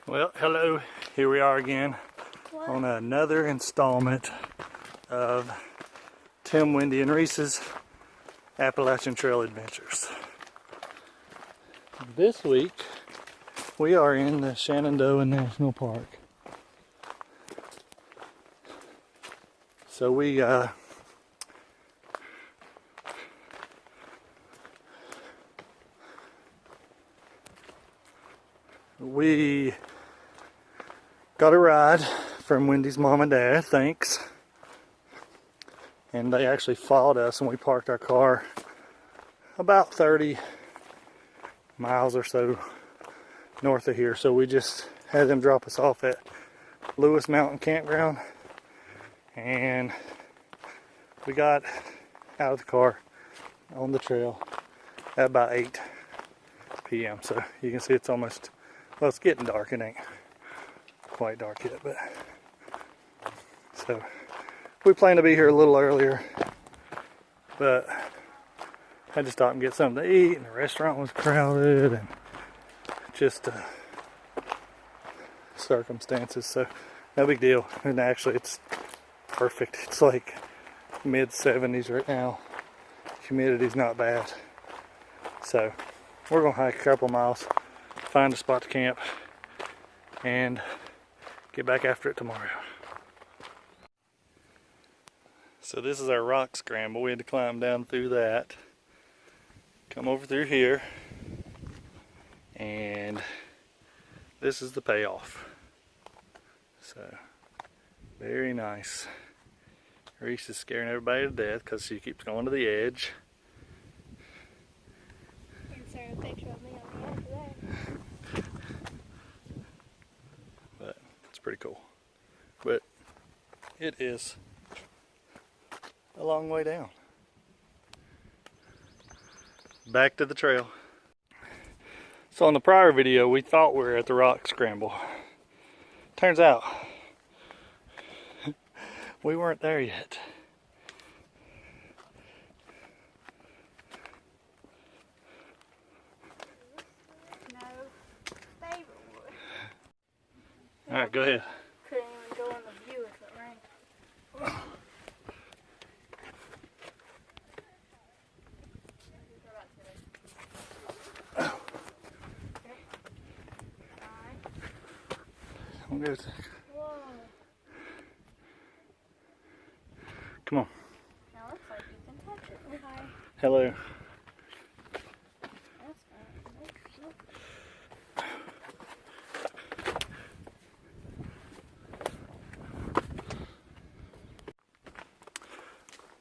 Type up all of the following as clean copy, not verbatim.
Well, hello. Here we are again on another installment of Tim, Wendy, and Reese's Appalachian Trail Adventures. This week, we are in the Shenandoah National Park. So we got a ride from Wendy's mom and dad, thanks. And they actually followed us, and we parked our car about 30 miles or so north of here. So we just had them drop us off at Lewis Mountain Campground, and we got out of the car on the trail at about 8 p.m. So you can see it's almost, well, it's getting dark. It ain't quite dark yet, but so we plan to be here a little earlier, but had to stop and get something to eat, and the restaurant was crowded, and just circumstances, so no big deal. And actually it's perfect. It's like mid 70s right now. Humidity's not bad, so we're gonna hike a couple miles, find a spot to camp, and get back after it tomorrow. So this is our rock scramble. We had to climb down through that, come over through here, and this is the payoff. So very nice. Reese is scaring everybody to death because she keeps going to the edge. Insert a picture of me on the edge there. But it's pretty cool. But it is a long way down. Back to the trail. So in the prior video, we thought we were at the rock scramble. Turns out we weren't there yet. No, favorite wood. Alright, go ahead. Couldn't even go in the view if it rained. Don't go. Whoa. Come on. Now looks like you can touch it. Hi. Hello. That's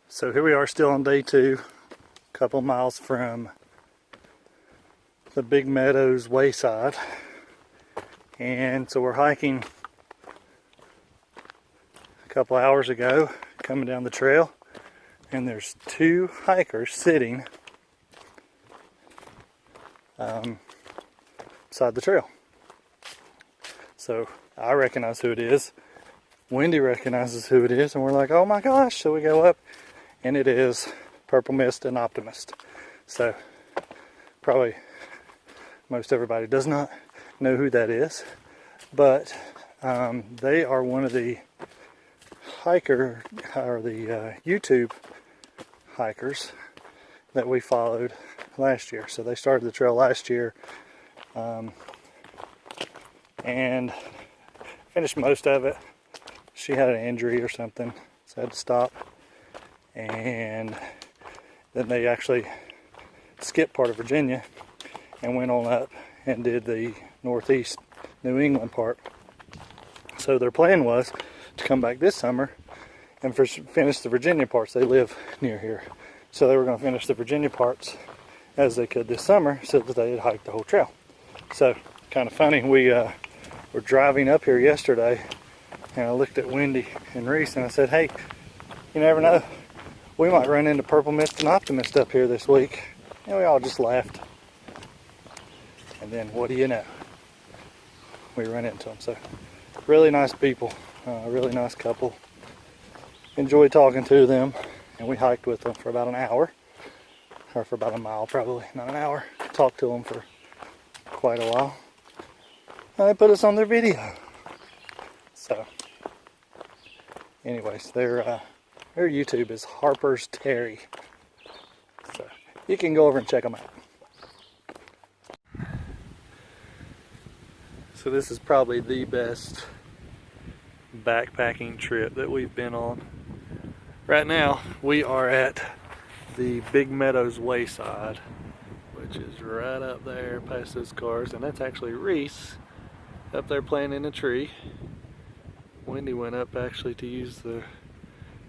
So here we are still on day 2, a couple miles from the Big Meadows wayside. And so we're hiking a couple hours ago, coming down the trail, and there's 2 hikers sitting beside the trail. So I recognize who it is. Wendy recognizes who it is, and we're like, oh my gosh. So we go up, and it is Purple Mist and Optimist. So probably most everybody does not know who that is, but they are one of the YouTube hikers that we followed last year. So they started the trail last year and finished most of it. She had an injury or something, so had to stop, and then they actually skipped part of Virginia and went on up and did the northeast New England part. So their plan was to come back this summer and finish the Virginia parts. They live near here, so they were going to finish the Virginia parts as they could this summer, so that they had hiked the whole trail. So kind of funny, we were driving up here yesterday, and I looked at Wendy and Reese and I said, hey, you never know, we might run into Purple Mist and Optimist up here this week. And we all just laughed. And then what do you know, we run into them. So really nice people, really nice couple. Enjoyed talking to them, and we hiked with them for about an hour, or for about a mile probably, not an hour. Talked to them for quite a while. And they put us on their video. So, anyways, their YouTube is Harper's Terry. So, you can go over and check them out. So this is probably the best backpacking trip that we've been on. Right now, we are at the Big Meadows Wayside, which is right up there past those cars, and that's actually Reese up there playing in a tree. Wendy went up actually to use the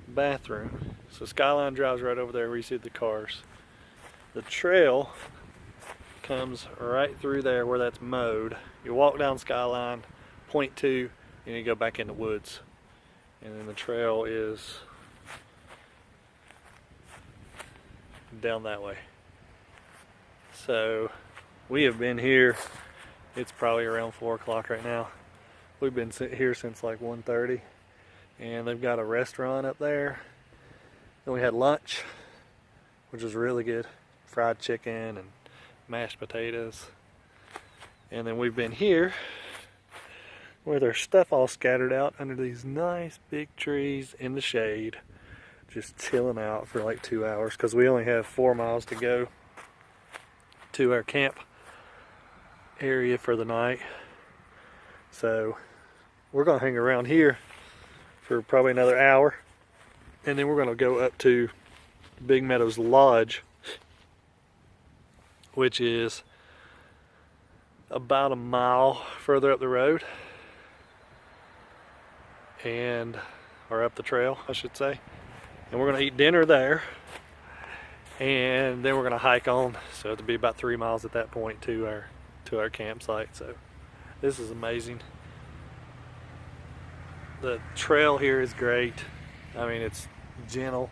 bathroom. So Skyline drives right over there, Reese hit the cars. The trail comes right through there where that's mowed. You walk down Skyline, point 2, and you go back in the woods. And then the trail is down that way. So we have been here, it's probably around 4 o'clock right now. We've been here since like 1:30, and they've got a restaurant up there. Then we had lunch, which was really good. Fried chicken and mashed potatoes. And then we've been here with our stuff all scattered out under these nice big trees in the shade, just chilling out for like 2 hours because we only have 4 miles to go to our camp area for the night. So we're gonna hang around here for probably another hour, and then we're gonna go up to Big Meadows Lodge, which is about a mile further up the road, or up the trail, I should say. And we're gonna eat dinner there, and then we're gonna hike on. So it'll be about 3 miles at that point to our campsite. So this is amazing. The trail here is great. I mean, it's gentle.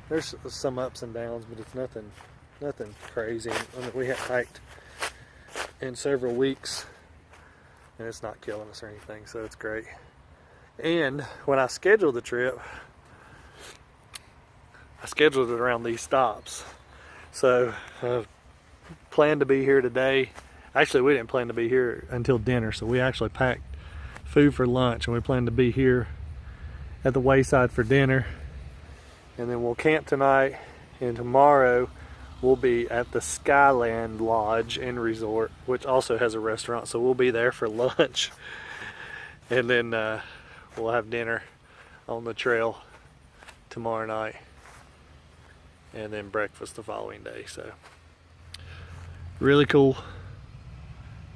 There's some ups and downs, but it's nothing crazy. I mean, we have hiked in several weeks, and it's not killing us or anything, so it's great. And when I scheduled the trip, I scheduled it around these stops. So I planned to be here today. Actually, we didn't plan to be here until dinner, so we actually packed food for lunch, and we plan to be here at the Wayside for dinner. And then we'll camp tonight, and tomorrow we'll be at the Skyland Lodge and Resort, which also has a restaurant, so we'll be there for lunch. And then we'll have dinner on the trail tomorrow night, and then breakfast the following day. So really cool.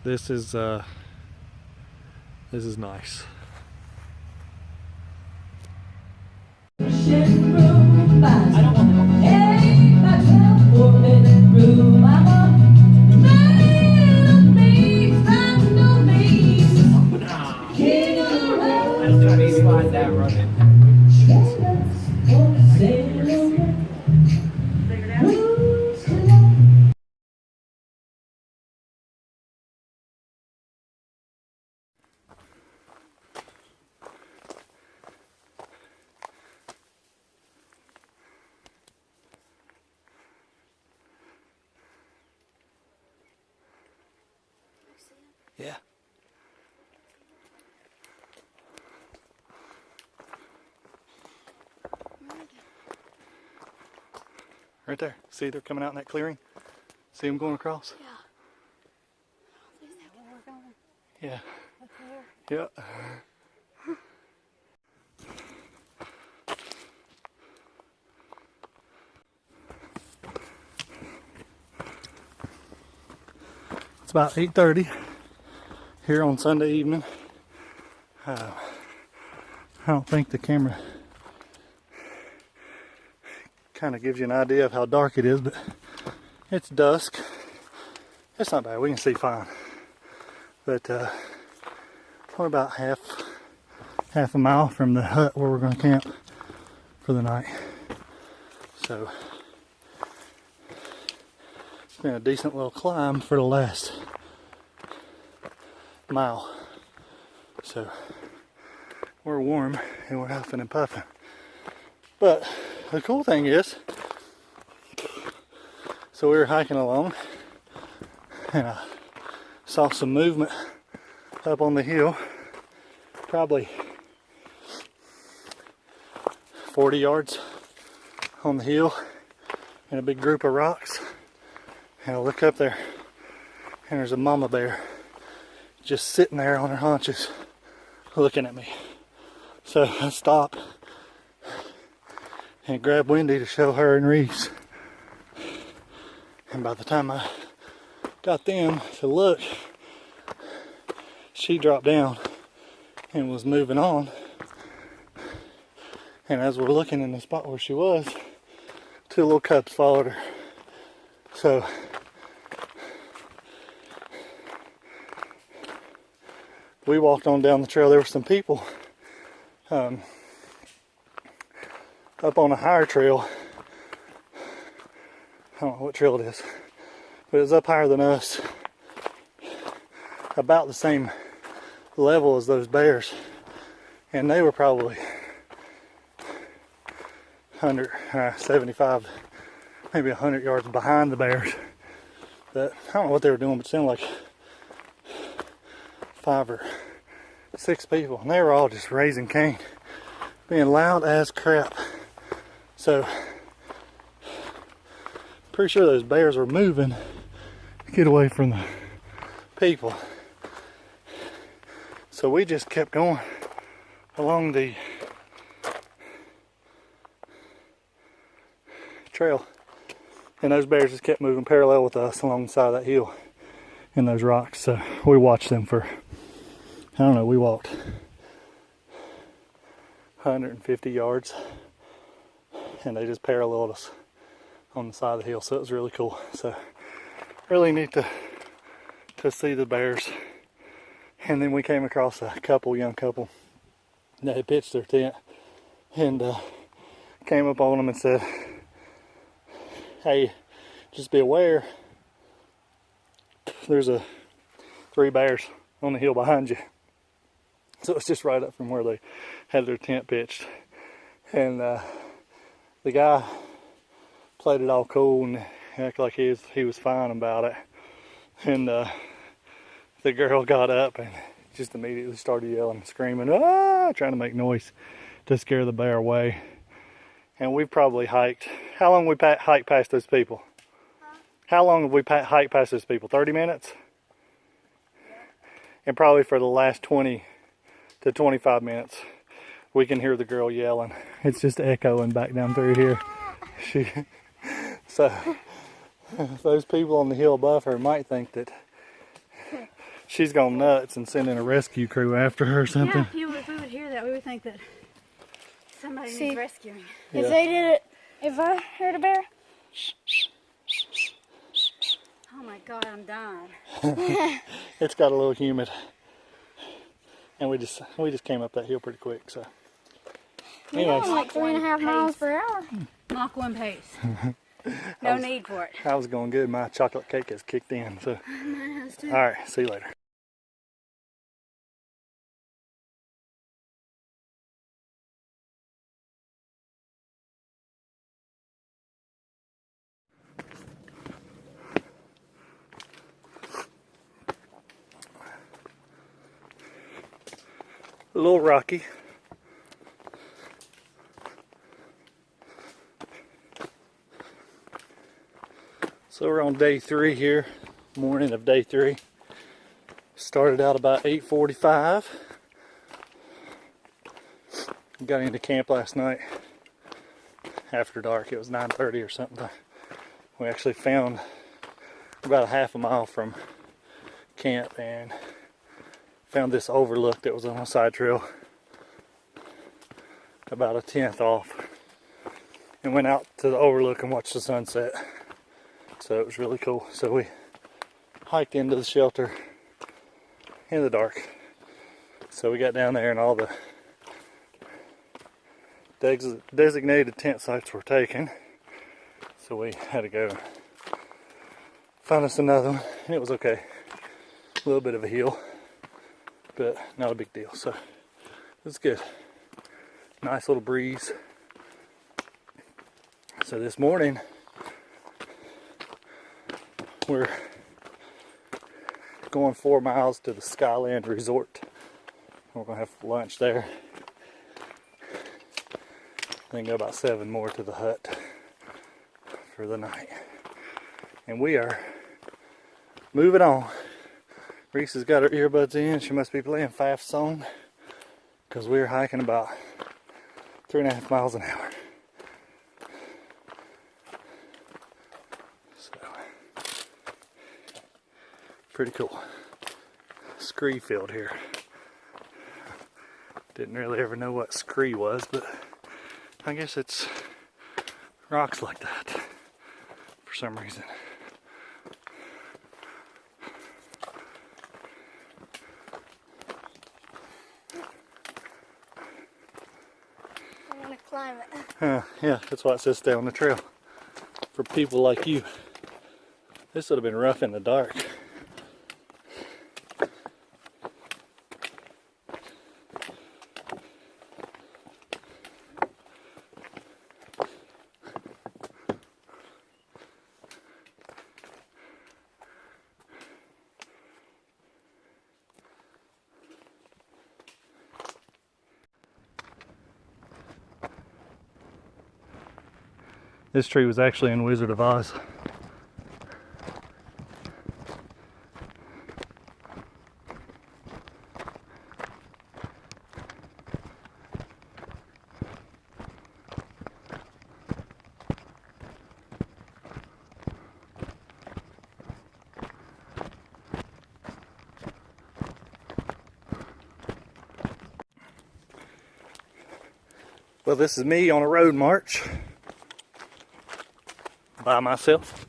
This is nice. I don't want slide that running. Yeah. Right there. See, they're coming out in that clearing. See them going across? Yeah. Is that where we're going? Yeah. Up there? Yeah. It's about 8:30 here on Sunday evening. I don't think the camera kind of gives you an idea of how dark it is, but it's dusk. It's not bad, we can see fine. But we're about half a mile from the hut where we're going to camp for the night. So it's been a decent little climb for the last mile. So we're warm and we're huffing and puffing. But the cool thing is, so we were hiking along and I saw some movement up on the hill, probably 40 yards on the hill in a big group of rocks. And I look up there and there's a mama bear just sitting there on her haunches looking at me. So I stop and grab Wendy to show her and Reese. And by the time I got them to look, she dropped down and was moving on. And as we're looking in the spot where she was, 2 little cubs followed her. So we walked on down the trail. There were some people up on a higher trail. I don't know what trail it is, but it was up higher than us, about the same level as those bears, and they were probably 175, maybe 100 yards behind the bears. But I don't know what they were doing, but it sounded like 5 or 6 people, and they were all just raising Cain, being loud as crap. So pretty sure those bears were moving to get away from the people. So we just kept going along the trail, and those bears just kept moving parallel with us along the side of that hill in those rocks. So we watched them for, I don't know, we walked 150 yards and they just paralleled us on the side of the hill. So it was really cool. So really neat to see the bears. And then we came across a young couple that had pitched their tent, and came up on them and said, hey, just be aware, there's 3 bears on the hill behind you. So it's just right up from where they had their tent pitched. And the guy played it all cool and acted like he was fine about it. And the girl got up and just immediately started yelling, screaming, ah, trying to make noise to scare the bear away. And we've probably hiked, how long have we hiked past those people? How long have we hiked past those people? 30 minutes? And probably for the last 20 to 25 minutes, we can hear the girl yelling. It's just echoing back down through here. So those people on the hill above her might think that she's gone nuts and sending a rescue crew after her or something. Yeah, if we would hear that, we would think that somebody needs rescuing. Yeah. If they did it, if I heard a bear, Oh my God, I'm dying. It's got a little humid, and we just came up that hill pretty quick. So, anyways, like 3.5 miles per hour. Mach 1 pace. No need for it. I was going good. My chocolate cake has kicked in. So, Mine has too. all right, see you later. A little rocky. So we're on day 3 here, morning of day 3. Started out about 8:45. Got into camp last night after dark. It was 9:30 or something. We actually found about a half a mile from camp and found this overlook that was on a side trail about a 10th off, and went out to the overlook and watched the sunset. So it was really cool. So we hiked into the shelter in the dark. So we got down there and all the designated tent sites were taken. So we had to go find us another one, and it was okay. A little bit of a hill, but not a big deal. So it was good. Nice little breeze. So this morning we're going 4 miles to the Skyland Resort. We're gonna have lunch there. Then go about 7 more to the hut for the night. And we are moving on. Reese has got her earbuds in. She must be playing fast song because we're hiking about 3.5 miles an hour. So, pretty cool. Scree field here. Didn't really ever know what scree was, but I guess it's rocks like that for some reason. I want to climb it. Yeah, that's why it says stay on the trail. For people like you. This would have been rough in the dark. This tree was actually in Wizard of Oz. Well, this is me on a road march by myself.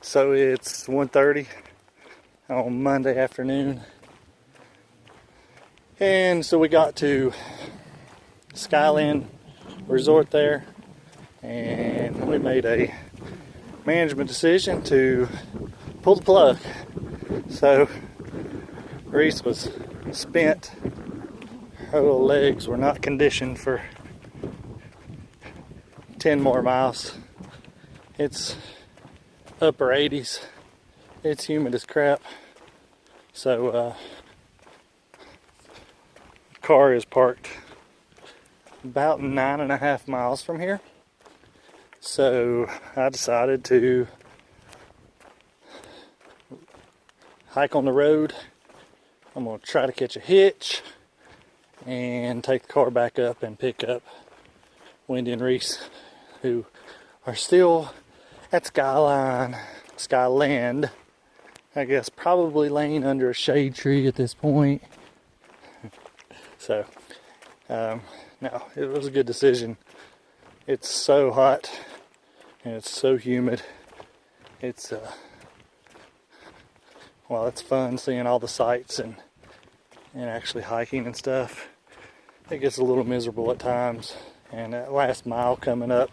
So it's 1:30 on Monday afternoon. And so we got to Skyland Resort there, and we made a management decision to pull the plug. So Reese was spent. Her little legs were not conditioned for 10 more miles. It's upper 80s. It's humid as crap. So car is parked about 9.5 miles from here. So I decided to hike on the road. I'm going to try to catch a hitch and take the car back up and pick up Wendy and Reese, who are still at Skyland, I guess, probably laying under a shade tree at this point. So, no, it was a good decision. It's so hot and it's so humid. It's, well, it's fun seeing all the sights and actually hiking and stuff. It gets a little miserable at times. And that last mile coming up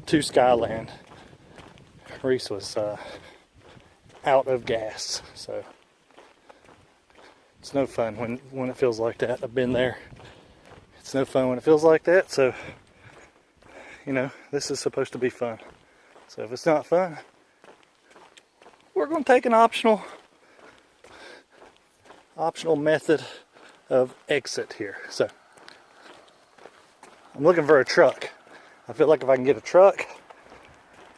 to Skyland, Reese was out of gas. So it's no fun when it feels like that. I've been there. It's no fun when it feels like that. So, you know, this is supposed to be fun. So if it's not fun, we're going to take an optional method of exit here. So I'm looking for a truck. I feel like if I can get a truck,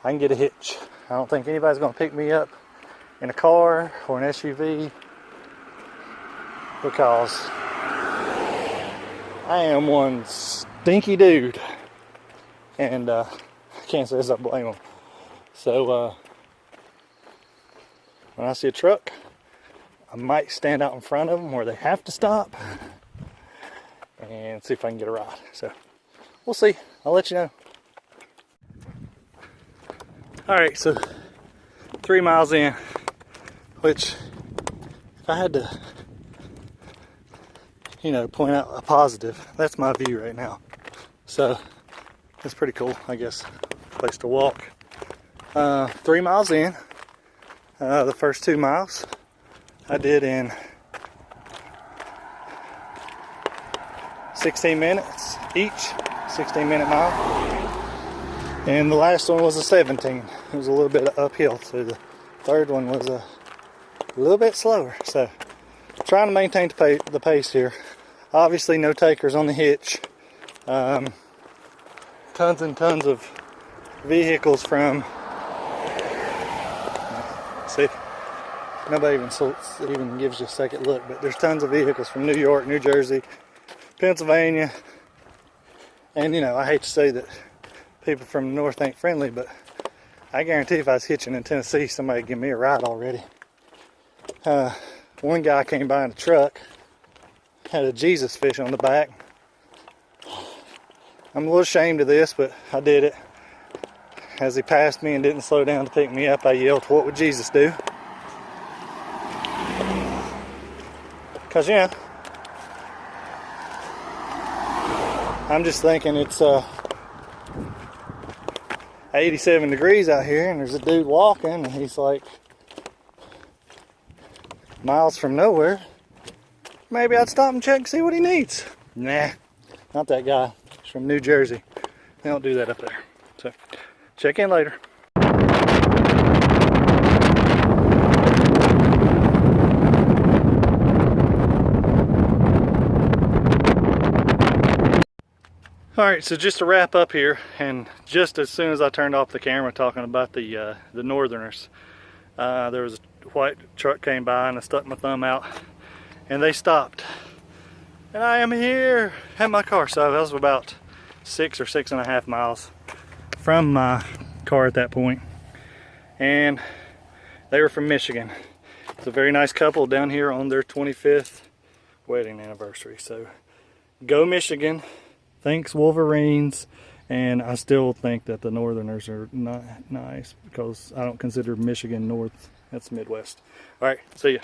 I can get a hitch. I don't think anybody's going to pick me up in a car or an SUV because I am one stinky dude. And I can't say as I blame them. So when I see a truck, I might stand out in front of them where they have to stop and see if I can get a ride. So we'll see. I'll let you know. Alright, so 3 miles in, which if I had to, you know, point out a positive, that's my view right now. So it's pretty cool, I guess, place to walk. 3 miles in, the first 2 miles I did in 16 minutes each, 16-minute mile. And the last one was a 17. It was a little bit uphill, so the third one was a a little bit slower. So trying to maintain the pace here. Obviously no takers on the hitch. Tons and tons of vehicles from, see, nobody even gives you a second look, but there's tons of vehicles from New York, New Jersey, Pennsylvania. And you know, I hate to say that people from the north ain't friendly, but I guarantee if I was hitching in Tennessee, somebody would give me a ride already. One guy came by in a truck, had a Jesus fish on the back. I'm a little ashamed of this, but I did it. As he passed me and didn't slow down to pick me up, I yelled, "What would Jesus do?" Because, you know, I'm just thinking it's 87 degrees out here and there's a dude walking and he's like miles from nowhere. Maybe I'd stop and check and see what he needs. Nah, not that guy. He's from New Jersey. They don't do that up there. So, check in later. Alright, so just to wrap up here, and just as soon as I turned off the camera talking about the northerners, there was a white truck came by and I stuck my thumb out and they stopped. And I am here at my car. So I was about 6 or 6.5 miles from my car at that point. And they were from Michigan. It's a very nice couple down here on their 25th wedding anniversary. So go Michigan. Thanks Wolverines. And I still think that the northerners are not nice because I don't consider Michigan north. That's Midwest. All right, see ya.